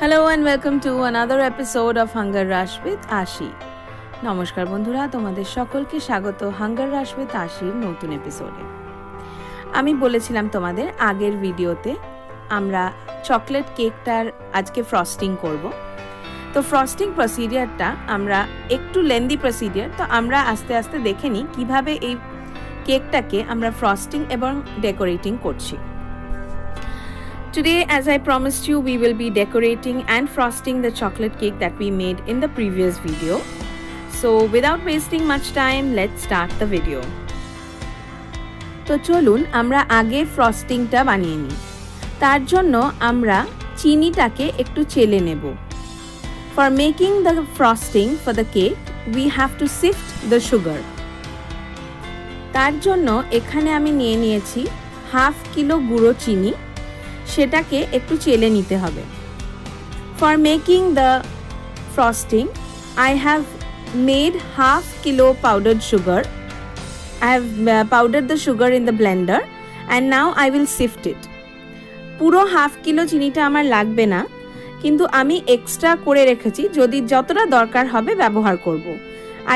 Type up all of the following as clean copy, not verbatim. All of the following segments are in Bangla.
Hello and welcome to another episode of Hunger Rush with Ashi. নমস্কার বন্ধুরা, তোমাদের সকলকে স্বাগত হাঙ্গার রাশ উইথ আশির নতুন এপিসোডে। আমি বলেছিলাম তোমাদের আগের ভিডিওতে আমরা চকলেট কেকটার আজকে ফ্রস্টিং করব। তো ফ্রস্টিং প্রসিডিয়ারটা আমরা একটু লেন্দি প্রসিডিয়ার, তো আমরা আস্তে আস্তে দেখে নিই কীভাবে এই কেকটাকে আমরা ফ্রস্টিং এবং ডেকোরেটিং করছি। Today, as I promised you, we will be decorating and frosting the chocolate cake that we made in the previous video. So, without wasting much time, let's start the video. তো চলুন আমরা আগে ফ্রস্টিংটা বানিয়ে নিই। তার জন্য আমরা চিনিটাকে একটু চেলে নেব। For making the frosting for the cake, we have to sift the sugar. তার জন্য এখানে আমি নিয়ে নিয়েছি 1/2 কিলো গুঁড়ো চিনি, সেটাকে একটু চেলে নিতে হবে। For making the frosting, I have made 1/2 kilo powdered sugar. I have powdered the sugar in the blender and now I will sift it. পুরো 1/2 কিলো চিনিটা আমার লাগবে না, কিন্তু আমি এক্সট্রা করে রেখেছি, যদি যতটা দরকার হবে ব্যবহার করব।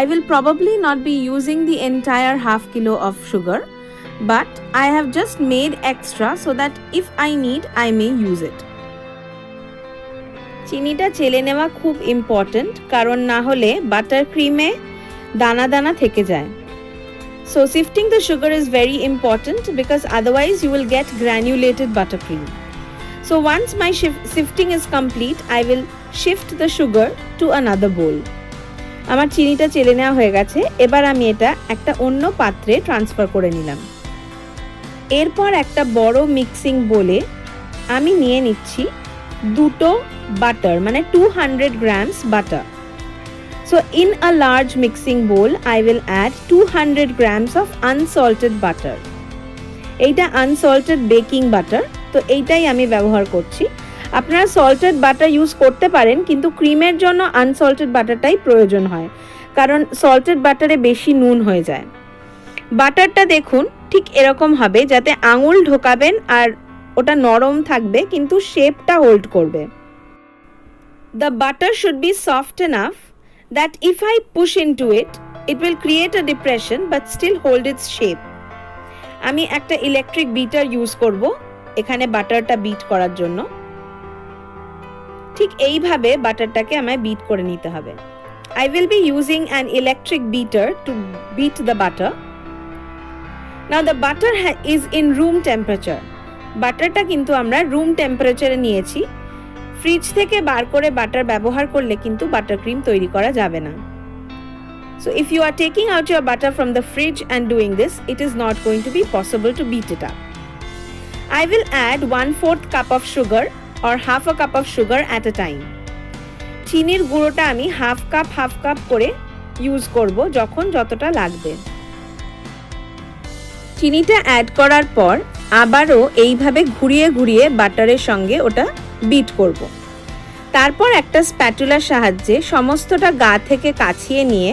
I will probably not be using the entire 1/2 kilo of sugar, but I have just made extra so that if I need, I may use it. চিনিটা চেলে নেওয়া খুব ইম্পর্ট্যান্ট, কারণ না হলে বাটার ক্রিমে দানা দানা থেকে যায়। So sifting the sugar is very important because otherwise you will get granulated buttercream. So once my sifting is complete, I will shift the sugar to another bowl. আমার চিনিটা চেলে নেওয়া হয়ে গেছে, এবার আমি এটা একটা অন্য পাত্রে ট্রান্সফার করে নিলাম। এরপর একটা বড় মিক্সিং বোলে আমি নিয়ে নিচ্ছি দুটো বাটার, মানে 200 grams butter. So in a large mixing bowl, I will add 200 grams of unsalted butter. এইটা unsalted baking butter, তো এইটাই আমি ব্যবহার করছি। আপনারা salted butter ইউজ করতে পারেন, কিন্তু ক্রিমের জন্য unsalted বাটারটাই প্রয়োজন হয়, কারণ salted বাটারে বেশি নুন হয়ে যায়। বাটারটা দেখুন ঠিক এরকম হবে, যাতে আঙুল ঢোকাবেন আর ওটা নরম থাকবে কিন্তু শেপটা হোল্ড করবে। The butter should be soft enough that if I push into it, it will create a depression but still hold its shape. আমি একটা ইলেকট্রিক বিটার ইউজ করব এখানে বাটারটা বিট করার জন্য। ঠিক এইভাবে বাটারটাকে আমায় বিট করে নিতে হবে। I will be using an electric beater to beat the butter. Now the butter is in room temperature. বাটারটা কিন্তু আমরা রুম টেম্পারেচারে নিয়েছি। ফ্রিজ থেকে বার করে বাটার ব্যবহার করলে কিন্তু বাটার ক্রিম তৈরি করা যাবে না। So if you are taking out your butter from the fridge and doing this, it is not going to be possible to beat it up. I will add 1/4 cup of sugar or 1/2 cup of sugar at a time. চিনির গুঁড়োটা আমি 1/2 কাপ করে ইউজ করব, যখন যতটা লাগবে। চিনিটা অ্যাড করার পর আবারও এইভাবে ঘুরিয়ে ঘুরিয়ে বাটারের সঙ্গে ওটা বিট করব। তারপর একটা স্প্যাটুলার সাহায্যে সমস্তটা গা থেকে কাছিয়ে নিয়ে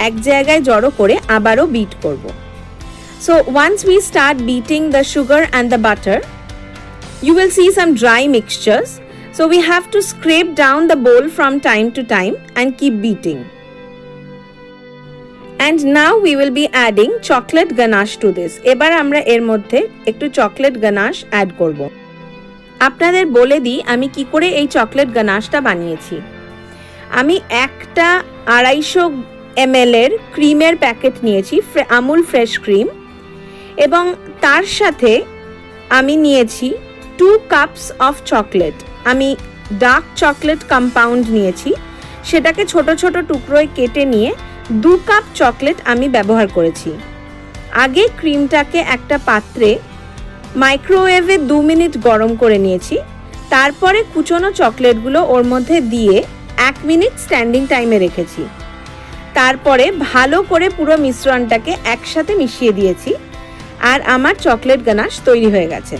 এক জায়গায় জড়ো করে আবারও বিট করব। So once we start beating the sugar and the butter, you will see some dry mixtures. So we have to scrape down the bowl from time to time and keep beating. And now we will be adding chocolate ganache to this. এবার আমরা এর মধ্যে একটু চকলেট গানাশ অ্যাড করব। আপনাদের বলে দিই আমি কি করে এই চকলেট গানাশটা বানিয়েছি। আমি একটা 250 ml এর ক্রিমের প্যাকেট নিয়েছি, আমুল ফ্রেশ ক্রিম, এবং তার সাথে আমি নিয়েছি 2 cups অফ চকলেট। আমি ডার্ক চকলেট কম্পাউন্ড নিয়েছি, সেটাকে ছোট ছোট টুকরোয় কেটে নিয়ে 2 কাপ চকলেট আমি ব্যবহার করেছি। আগে ক্রিমটাকে একটা পাত্রে মাইক্রোওয়েভে 2 মিনিট গরম করে নিয়েছি, তারপরে কুচনো চকলেটগুলো ওর মধ্যে দিয়ে 1 মিনিট স্ট্যান্ডিং টাইমে রেখেছি। তারপরে ভালো করে পুরো মিশ্রণটাকে একসাথে মিশিয়ে দিয়েছি, আর আমার চকলেট গানাশ তৈরি হয়ে গেছে।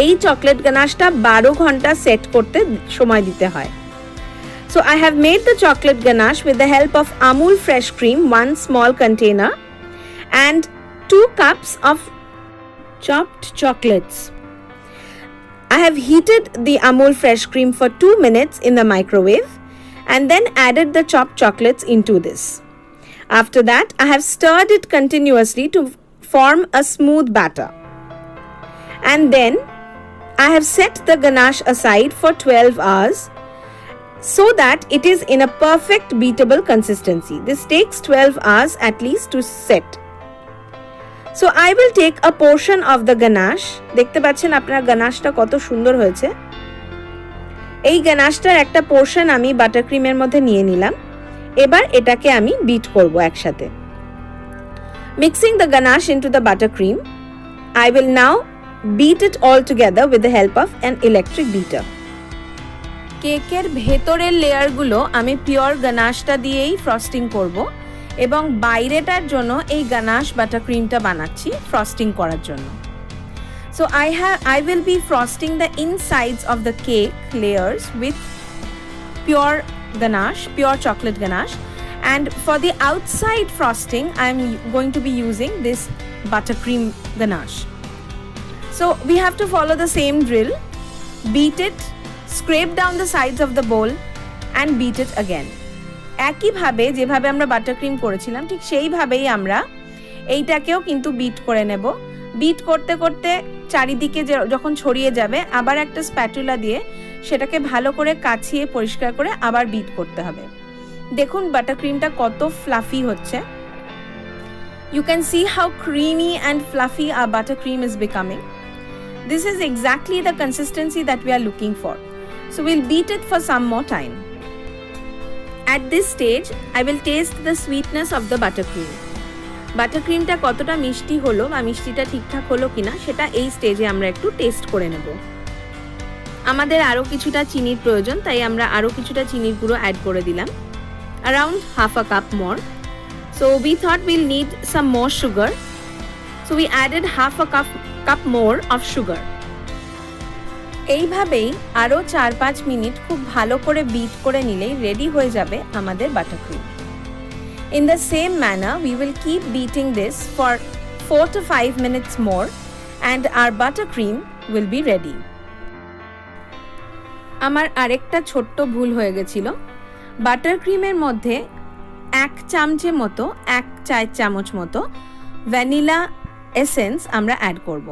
এই চকলেট গানাশটা 12 ঘন্টা সেট করতে সময় দিতে হয়। So I have made the chocolate ganache with the help of Amul fresh cream, 1 small container, and 2 cups of chopped chocolates. I have heated the Amul fresh cream for 2 minutes in the microwave and then added the chopped chocolates into this. After that, I have stirred it continuously to form a smooth batter. And then I have set the ganache aside for 12 hours so that it is in a perfect beatable consistency. This takes 12 hours at least to set. So I will take a portion of the ganache. দেখতে পাচ্ছেন আপনারা গানাশটা কত সুন্দর হয়েছে। এই গানাশটার একটা পোরশন আমি বাটার ক্রিমের মধ্যে নিয়ে নিলাম। এবার এটাকে আমি বিট করব একসাথে। Mixing the ganache into the buttercream, I will now beat it all together with the help of an electric beater. কেকের ভেতরের লেয়ারগুলো আমি পিওর গানাশটা দিয়েই ফ্রস্টিং করব এবং বাইরেটার জন্য এই গানাশ বাটার ক্রিমটা বানাচ্ছি ফ্রস্টিং করার জন্য। So I will be frosting the insides of the cake layers with pure ganache, pure chocolate ganache, and for the outside frosting I'm going to be using this buttercream ganache. So we have to follow the same drill. Beat it, scrape down the sides of the bowl and beat it again. একইভাবে যেভাবে আমরা বাটার ক্রিম করেছিলাম ঠিক সেইভাবেই আমরা এইটাকেও কিন্তু বিট করে নেব। বিট করতে করতে চারিদিকে যখন ছড়িয়ে যাবে আবার একটা স্প্যাটুলা দিয়ে সেটাকে ভালো করে কাছিয়ে পরিষ্কার করে আবার বিট করতে হবে। দেখুন বাটার ক্রিমটা কত ফ্লাফি হচ্ছে। You can see how creamy and fluffy our buttercream is becoming. This is exactly the consistency that we are looking for. So we'll beat it for some more time. At this stage, I will taste the sweetness of the buttercream. বাটারক্রিমটা কতটা মিষ্টি হলো বা মিষ্টিটা ঠিকঠাক হলো কিনা সেটা এই স্টেজে আমরা একটু টেস্ট করে নেব। আমাদের আরও কিছুটা চিনির প্রয়োজন, তাই আমরা আরও কিছুটা চিনির গুঁড়ো অ্যাড করে দিলাম, around half a cup more. So we thought we'll need some more sugar. So we added half a cup more of sugar. এইভাবেই আরও 4-5 মিনিট খুব ভালো করে বিট করে নিলেই রেডি হয়ে যাবে আমাদের buttercream. In the same manner, we will keep beating this for 4 to 5 minutes more and our buttercream will be ready. আমার আরেকটা ছোট্ট ভুল হয়ে গেছিল। বাটারক্রিমের মধ্যে 1 চামচের মতো 1 চায়ের চামচ মতো ভ্যানিলা এসেন্স আমরা অ্যাড করব।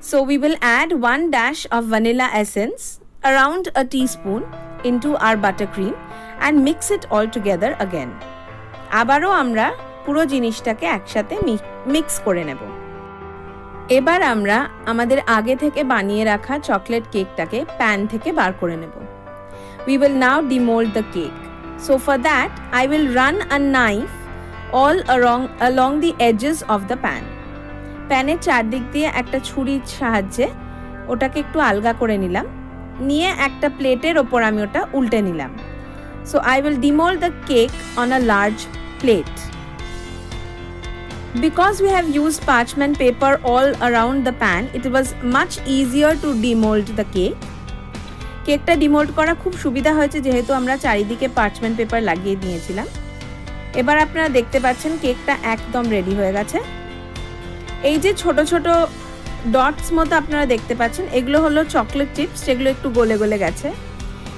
So we will add 1 dash of vanilla essence, around a teaspoon, into our buttercream and mix it all together again. আবারও আমরা পুরো জিনিসটাকে একসাথে মিক্স করে নেব। এবার আমরা আমাদের আগে থেকে বানিয়ে রাখা চকলেট কেকটাকে প্যান থেকে বার করে নেব। We will now demold the cake. So for that, I will run a knife all along the edges of the pan. প্যানের চারদিক দিয়ে একটা ছুরির সাহায্যে ওটাকে একটু আলগা করে নিলাম, নিয়ে একটা প্লেটের ওপর আমি ওটা উল্টে নিলাম। So I will demold the cake on a large plate. Because we have used parchment paper all around the pan, it was much easier to demold the cake. কেকটা ডিমোল্ড করা খুব সুবিধা হয়েছে যেহেতু আমরা চারিদিকে পার্চমেন্ট পেপার লাগিয়ে দিয়েছিলাম। এবার আপনারা দেখতে পাচ্ছেন কেকটা একদম রেডি হয়ে গেছে। এই যে ছোট ছোট ডটস মতো আপনারা দেখতে পাচ্ছেন এগুলো হলো চকলেট চিপস, যেগুলো একটু গলে গলে গেছে,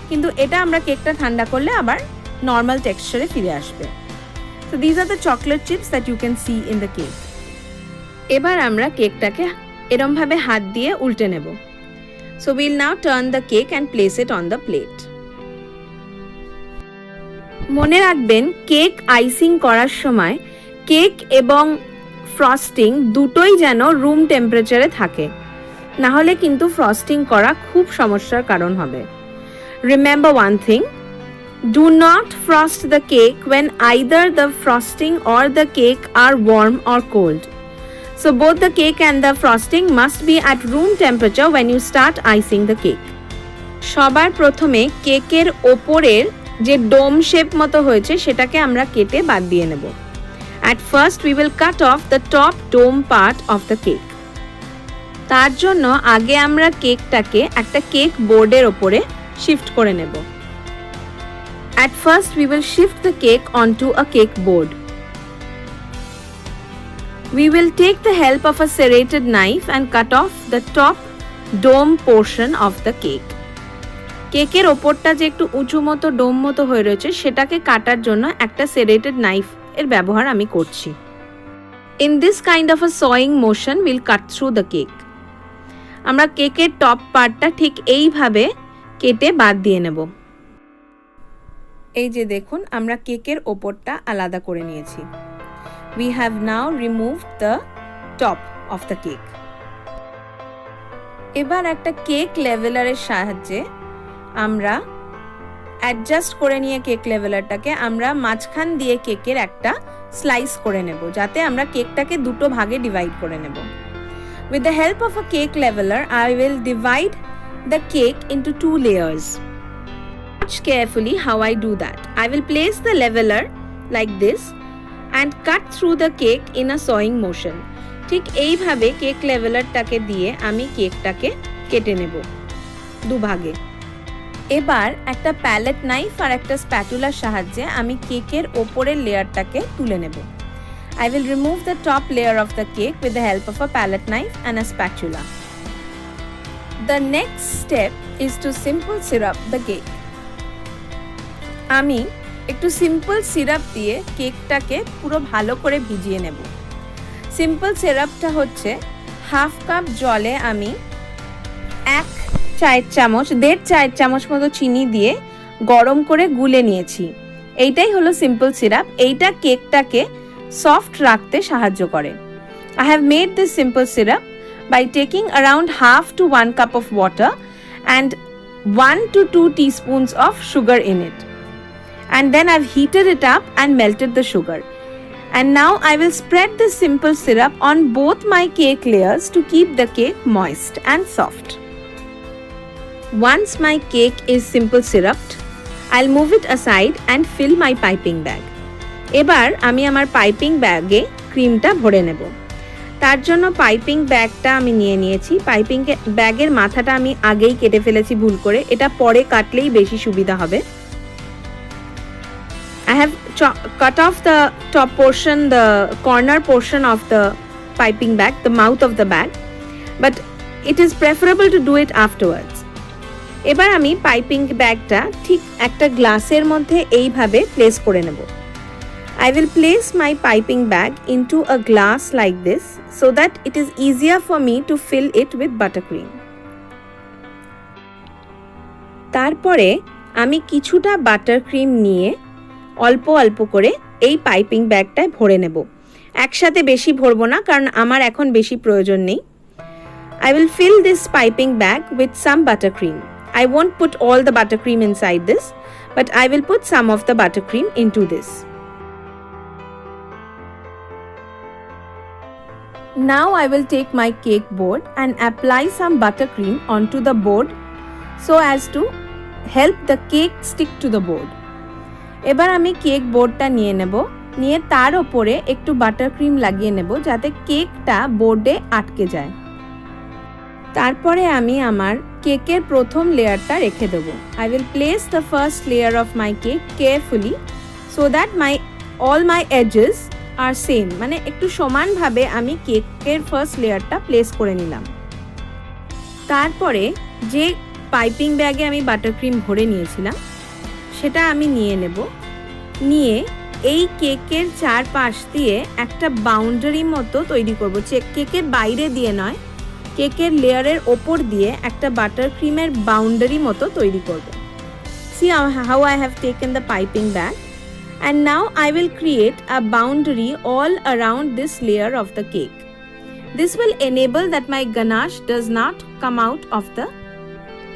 কিন্তু এটা আমরা কেকটা ঠান্ডা করলে আবার নর্মাল টেক্সচারে ফিরে আসবে। So these are the chocolate chips that you can see in the cake. এবার আমরা কেকটাকে এরকম ভাবে হাত দিয়ে উল্টে নেব। So we'll now turn the cake and place it on the plate. মনে রাখবেন কেক আইসিং করার সময় কেক এবং ফ্রস্টিং দুটোই যেন রুম টেম্পারেচারে থাকে, না হলে কিন্তু ফ্রস্টিং করা খুব সমস্যার কারণ হবে। Remember one thing, do not frost the cake when either the frosting or the cake are warm or cold. So both the cake and the frosting must be at room temperature when you start icing the cake. সবার প্রথমে কেকের ওপরের যে ডোম শেপ মতো হয়েছে সেটাকে আমরা কেটে বাদ দিয়ে নেব। At first we will cut off the top dome part of the cake. তার জন্য আগে আমরা কেকটাকে একটা কেক বোর্ডের ওপরে শিফট করে নেব। At first we will shift the cake onto a cake board. We will take the help of a serrated knife and cut off the top dome portion of the cake. কেকের ওপরটা যে একটু উঁচু মতো ডোম মতো হয়ে রয়েছে সেটাকে কাটার জন্য একটা সেরেটেড নাইফ এর ব্যবহার আমি করছি। In this kind of a sawing motion will cut through the cake. আমরা কেকের টপ পার্টটা ঠিক এইভাবে কেটে বাদ দিয়ে নেব। এই যে দেখুন আমরা কেকের ওপরটা আলাদা করে নিয়েছি। We have now removed the top of the cake. এবার একটা কেক লেভেলারের সাহায্যে আমরা অ্যাডজাস্ট করে নিয়ে কেক লেভেলারটাকে আমরা মাঝখান দিয়ে কেকের একটা স্লাইস করে নেব, যাতে আমরা কেকটাকে দুটো ভাগে ডিভাইড করে নেব। With the help of a cake leveler, I will divide the cake into 2 layers. Watch carefully how I do that. I will place the leveler like this and cut through the cake in a sawing motion. ঠিক এইভাবে কেক লেভেলারটাকে দিয়ে আমি কেকটাকে কেটে নেব দুভাগে। এবার একটা প্যালেট নাইফ আর একটা স্প্যাটুলার সাহায্যে আমি কেকের ওপরের লেয়ারটাকে তুলে নেব। I will remove the top layer of the cake with the help of a palette knife and a spatula. The next step is to simple syrup the cake. আমি একটু সিম্পল সিরাপ দিয়ে কেকটাকে পুরো ভালো করে ভিজিয়ে নেব। সিম্পল সিরাপটা হচ্ছে 1/2 কাপ জলে আমি 1 চায়ের চামচ 1.5 চায়ের চামচ মতো চিনি দিয়ে গরম করে গুলে নিয়েছি। এইটাই হলো সিম্পল সিরাপ। এইটা কেকটাকে সফট রাখতে সাহায্য করে। I have made this simple syrup by taking around 1/2 to 1 cup of water and 1 to 2 teaspoons of sugar in it. And then I've heated it up and melted the sugar. And now I will spread this simple syrup on both my cake layers to keep the cake moist and soft. Once my cake is simple syruped, I'll move it aside and fill my piping bag. এবার আমি আমার পাইপিং ব্যাগে ক্রিমটা ভরে নেব। তার জন্য পাইপিং ব্যাগটা আমি নিয়ে নিয়েছি। পাইপিং ব্যাগের মাথাটা আমি আগেই কেটে ফেলেছি ভুল করে, এটা পরে কাটলেই বেশি সুবিধা হবে। I have cut off the top portion, the corner portion of the piping bag, the mouth of the bag, but it is preferable to do it afterwards. এবার আমি পাইপিং ব্যাগটা ঠিক একটা গ্লাসের মধ্যে এইভাবে প্লেস করে নেব। I will place my piping bag into a glass like this so that it is easier for me to fill it with buttercream. তারপরে আমি কিছুটা বাটারক্রিম নিয়ে অল্প অল্প করে এই পাইপিং ব্যাগটায় ভরে নেব। একসাথে বেশি ভরবো না, কারণ আমার এখন বেশি প্রয়োজন নেই। I will fill this piping bag with some buttercream. I won't put all the buttercream inside this, but I will put some of the buttercream into this. Now I will take my cake board and apply some buttercream onto the board so as to help the cake stick to the board. এবার আমি কেক বোর্ডটা নিয়ে নেব, নিয়ে তার উপরে একটু বাটারক্রিম লাগিয়ে নেব যাতে কেকটা বোর্ডে আটকে যায়। তারপরে আমি আমার কেকের প্রথম লেয়ারটা রেখে দেব। I will place the first layer of my cake carefully so that all my edges are same, মানে একটু সমানভাবে আমি কেকের ফার্স্ট লেয়ারটা প্লেস করে নিলাম। তারপরে যে পাইপিং ব্যাগে আমি বাটারক্রিম ভরে নিয়েছিলাম সেটা আমি নিয়ে নেব, নিয়ে এই কেকের চারপাশ দিয়ে একটা বাউন্ডারি মতো তৈরি করব। কেকের বাইরে দিয়ে নয়, কেকের লেয়ারের ওপর দিয়ে একটা বাটারক্রিমের বাউন্ডারি মতো তৈরি করব। See how I have taken the piping bag, and now I will create a boundary all around this layer of the cake. This will enable that my ganache does not come out of the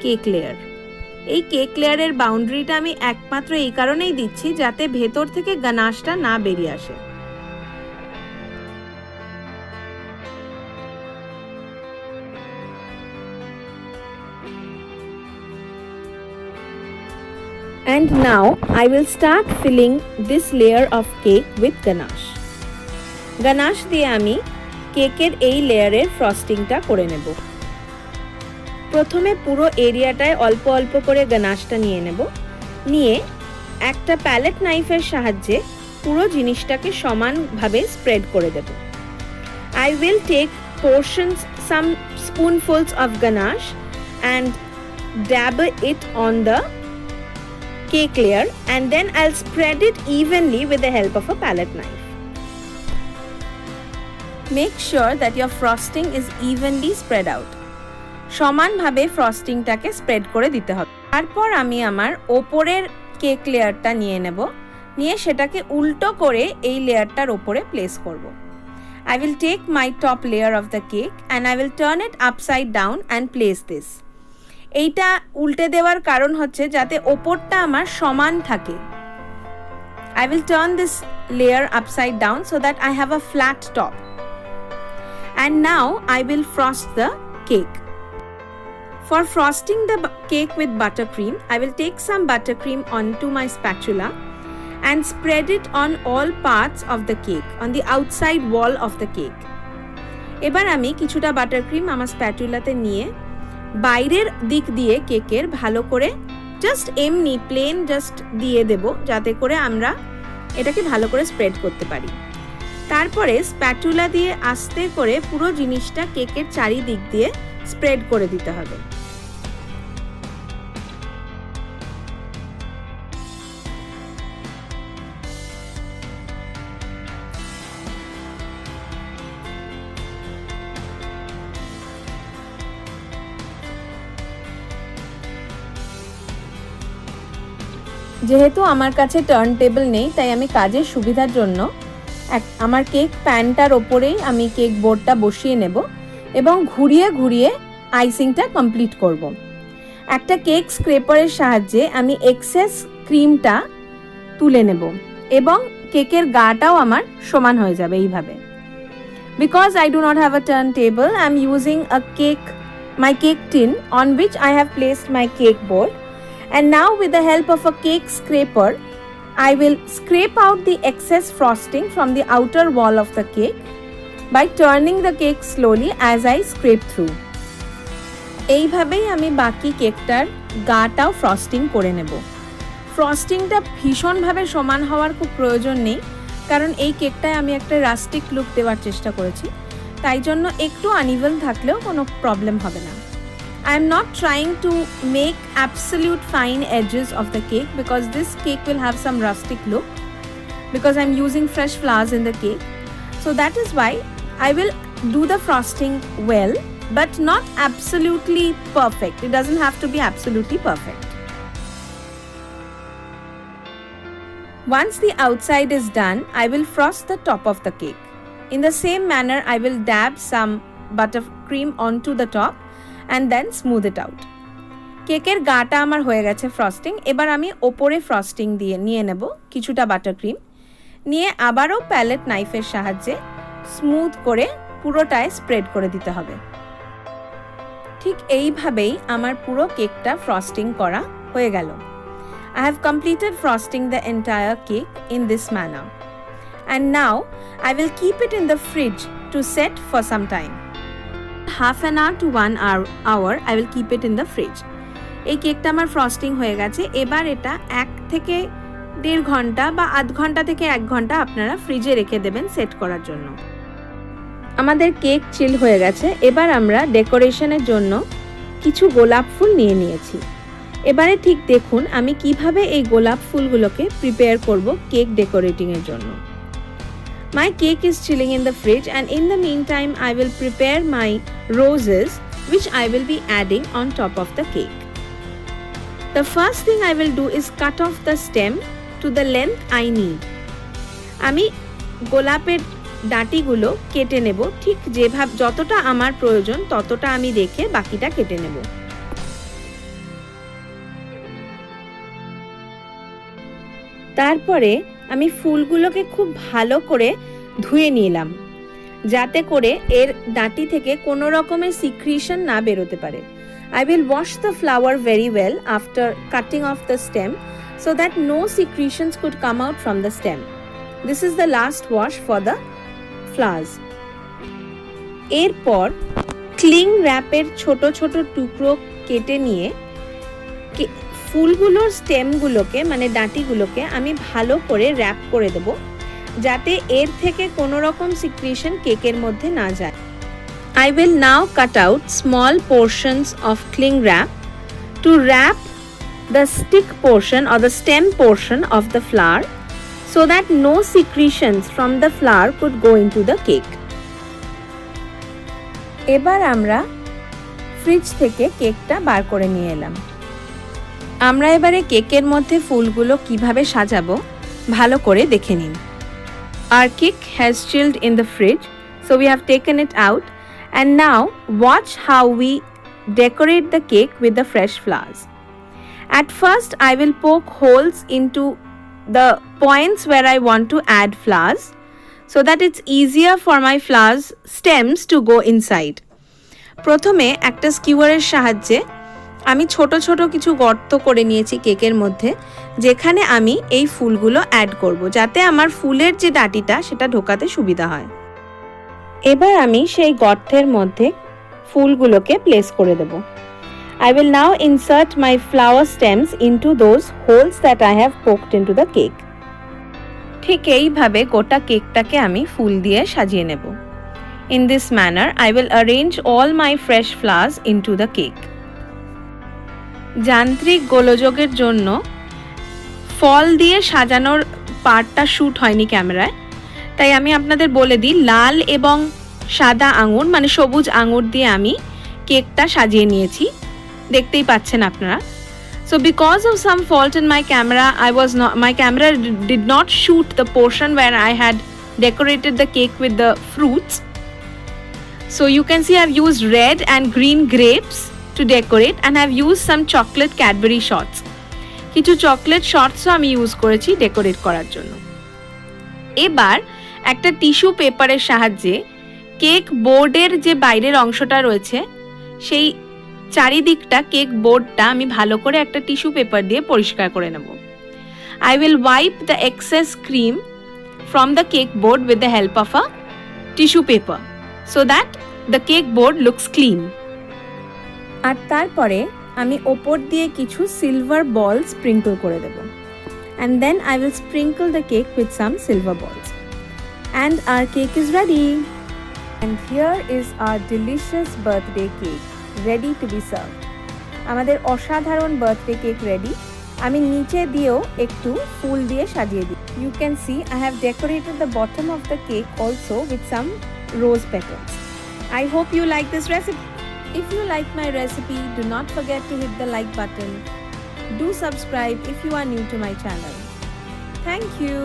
cake layer. এই কেক লেয়ারের বাউন্ডারিটা আমি একমাত্র এই কারণেই দিচ্ছি যাতে ভেতর থেকে গানাশটা না বেরিয়ে আসে। And now I will start filling this layer of cake with ganache. Ganache দিয়ে আমি কেকের এই লেয়ারের ফ্রস্টিংটা করে নেব। প্রথমে পুরো এরিয়াটায় অল্প অল্প করে গানাশটা নিয়ে নেব, নিয়ে একটা প্যালেট নাইফের সাহায্যে পুরো জিনিসটাকে সমানভাবে স্প্রেড করে দেব। I will take portions some spoonfuls of ganache and dab it on the cake layer, and then I'll spread it evenly with the help of a palette knife. Make sure that your frosting is evenly spread out. সমানভাবে ফ্রস্টিংটাকে স্প্রেড করে দিতে হবে। তারপর আমি আমার ওপরের কেক লেয়ারটা নিয়ে সেটাকে উল্টো করে এই লেয়ারটার ওপরে প্লেস করব। I will take my top layer of the cake and I will turn it upside down and place this. এইটা উল্টে দেওয়ার কারণ হচ্ছে যাতে ওপরটা আমার সমান থাকে। I will turn this layer upside down so that I have a flat top. And now I will frost the cake. For frosting the cake with buttercream, I will take some buttercream onto my spatula and spread it on all parts of the cake, on the outside wall of the cake. এবার আমি কিছুটা বাটারক্রিম আমার স্প্যাটুলাতে নিয়ে বাইরের দিক দিয়ে কেকের ভালো করে জাস্ট এমনি প্লেন জাস্ট দিয়ে দেব, যাতে করে আমরা এটাকে ভালো করে স্প্রেড করতে পারি। তারপরে স্প্যাটুলা দিয়ে আস্তে করে পুরো জিনিসটা কেকের চারিদিক দিয়ে স্প্রেড করে দিতে হবে। যেহেতু আমার কাছে টার্ন টেবিল নেই, তাই আমি কাজের সুবিধার জন্য আমার কেক প্যানটার ওপরেই আমি কেক বোর্ডটা বসিয়ে নেব এবং ঘুরিয়ে ঘুরিয়ে আইসিংটা কমপ্লিট করব। একটা কেক স্ক্রেপারের সাহায্যে আমি এক্সেস ক্রিমটা তুলে নেব এবং কেকের গাটাও আমার সমান হয়ে যাবে এইভাবে। Because I do not have a turntable, I am using my cake tin on which I have placed my cake board. And now with the help of a cake scraper, I will scrape out the excess frosting from the outer wall of the cake by turning the cake slowly as I scrape through. এইভাবেই আমি বাকি কেকটার গাটাও ফ্রস্টিং করে নেব। ফ্রস্টিংটা ভীষণভাবে সমান হওয়ার খুব প্রয়োজন নেই, কারণ এই কেকটায় আমি একটা রাস্টিক লুক দেওয়ার চেষ্টা করেছি, তাই জন্য একটু আনইভেন থাকলেও কোনো প্রবলেম হবে না। I am not trying to make absolute fine edges of the cake because this cake will have some rustic look because I am using fresh flowers in the cake. So that is why I will do the frosting well, but not absolutely perfect. It doesn't have to be absolutely perfect. Once the outside is done, I will frost the top of the cake. In the same manner, I will dab some buttercream onto the top and then smooth it out. কেকের গাটা আমার হয়ে গেছে ফ্রস্টিং। এবার আমি ওপরে ফ্রস্টিং দিয়ে নিয়ে নেব কিছুটা বাটারক্রিম, নিয়ে আবারও প্যালেট নাইফের সাহায্যে স্মুথ করে পুরোটায় স্প্রেড করে দিতে হবে। ঠিক এইভাবেই আমার পুরো কেকটা ফ্রস্টিং করা হয়ে গেল। I have completed frosting the entire cake in this manner. And now I will keep it in the fridge to set for some time. Half an hour to 1 hour I will keep it in the fridge. এই কেকটা আমার ফ্রস্টিং হয়ে গেছে। এবার এটা 1 থেকে 1.5 ঘন্টা বা আধ ঘন্টা থেকে 1 ঘন্টা আপনারা ফ্রিজে রেখে দেবেন সেট করার জন্য। আমাদের কেক চিল হয়ে গেছে। এবার আমরা ডেকোরেশনের জন্য কিছু গোলাপ ফুল নিয়েছি। এবারে ঠিক দেখুন আমি কিভাবে এই গোলাপ ফুলগুলোকে প্রিপেয়ার করব কেক ডেকোরেটিং এর জন্য। My cake is chilling in the fridge, and in the meantime I will prepare my roses which I will be adding on top of the cake. The first thing I will do is cut off the stem to the length I need. আমি গোলাপের ডাঁটিগুলো কেটে নেব, ঠিক যেভাবে যতটা আমার প্রয়োজন ততটা আমি রেখে বাকিটা কেটে নেব। তারপরে আমি ফুলগুলোকে খুব ভালো করে ধুয়ে নিলাম, যাতে করে এর ডাঁটি থেকে কোনো রকমের সিক্রিশন না বেরোতে পারে। I will wash the flower very well after cutting off the stem so that no secretions could come out from the stem. This is the last wash for the flowers. এরপর ক্লিং র্যাপের ছোট ছোট টুকরো কেটে নিয়ে ফুলগুলোর স্টেমগুলোকে মানে ডাঁটিগুলোকে আমি ভালো করে র্যাপ করে দেব, যাতে এর থেকে কোনো রকম সিক্রিশন কেকের মধ্যে না যায়। I will now cut out small portions of cling wrap to wrap the stick portion or the stem portion of the flour so that no secretions from the flour could go into the cake. এবার আমরা ফ্রিজ থেকে কেকটা বার করে নিয়ে এলাম। আমরা এবারে কেকের মধ্যে ফুলগুলো কিভাবে সাজাবো ভালো করে দেখে নিন। Our cake has chilled in the fridge, so we have taken it out, and now watch how we decorate the cake with the fresh flowers. At first, I will poke holes into the points where I want to add flowers so that it's easier for my flowers stems to go inside. প্রথমে একটা স্কিউয়ারের সাহায্যে আমি ছোট ছোট কিছু গর্ত করে নিয়েছি কেকের মধ্যে, যেখানে আমি এই ফুলগুলো অ্যাড করব যাতে আমার ফুলের যে ডাঁটিটা সেটা ঢোকাতে সুবিধা হয়। এবার আমি সেই গর্তের মধ্যে ফুলগুলোকে প্লেস করে দেব। I will now insert my flower stems into those holes that I have poked into the cake. ঠিক এইভাবে গোটা কেকটাকে আমি ফুল দিয়ে সাজিয়ে নেব। In this manner, I will arrange all my fresh flowers into the cake. যান্ত্রিক গোলযোগের জন্য ফল দিয়ে সাজানোর পার্টটা শ্যুট হয়নি ক্যামেরায়, তাই আমি আপনাদের বলে দিই লাল এবং সাদা আঙুর মানে সবুজ আঙুর দিয়ে আমি কেকটা সাজিয়ে নিয়েছি, দেখতেই পাচ্ছেন আপনারা। So because of some fault in my camera, my camera did not shoot the portion where I had decorated the cake with the fruits. So you can see I've used red and green grapes to decorate, and I've used some chocolate Cadbury shots. কিছু চকলেট শর্টসও আমি ইউজ করেছি ডেকোরেট করার জন্য। এবার একটা টিস্যু পেপারের সাহায্যে কেক বোর্ডের যে বাইরের অংশটা রয়েছে সেই চারিদিকটা কেক বোর্ডটা আমি ভালো করে একটা টিস্যু পেপার দিয়ে পরিষ্কার করে নেব। I will wipe the excess cream from the cake board with the help of a tissue paper so that the cake board looks clean. আর তারপরে আমি ওপর দিয়ে কিছু সিলভার বল স্প্রিঙ্কল করে দেব, and then I will sprinkle the cake with some silver balls. And our cake is ready. And here is our delicious birthday cake ready to be served. আমাদের অসাধারণ বার্থডে কেক রেডি। আমি নিচে দিয়েও একটু ফুল দিয়ে সাজিয়ে দিই। You can see I have decorated the bottom of the cake also with some rose petals. I hope you like this recipe. If you like my recipe, do not forget to hit the like button. Do subscribe if you are new to my channel. Thank you.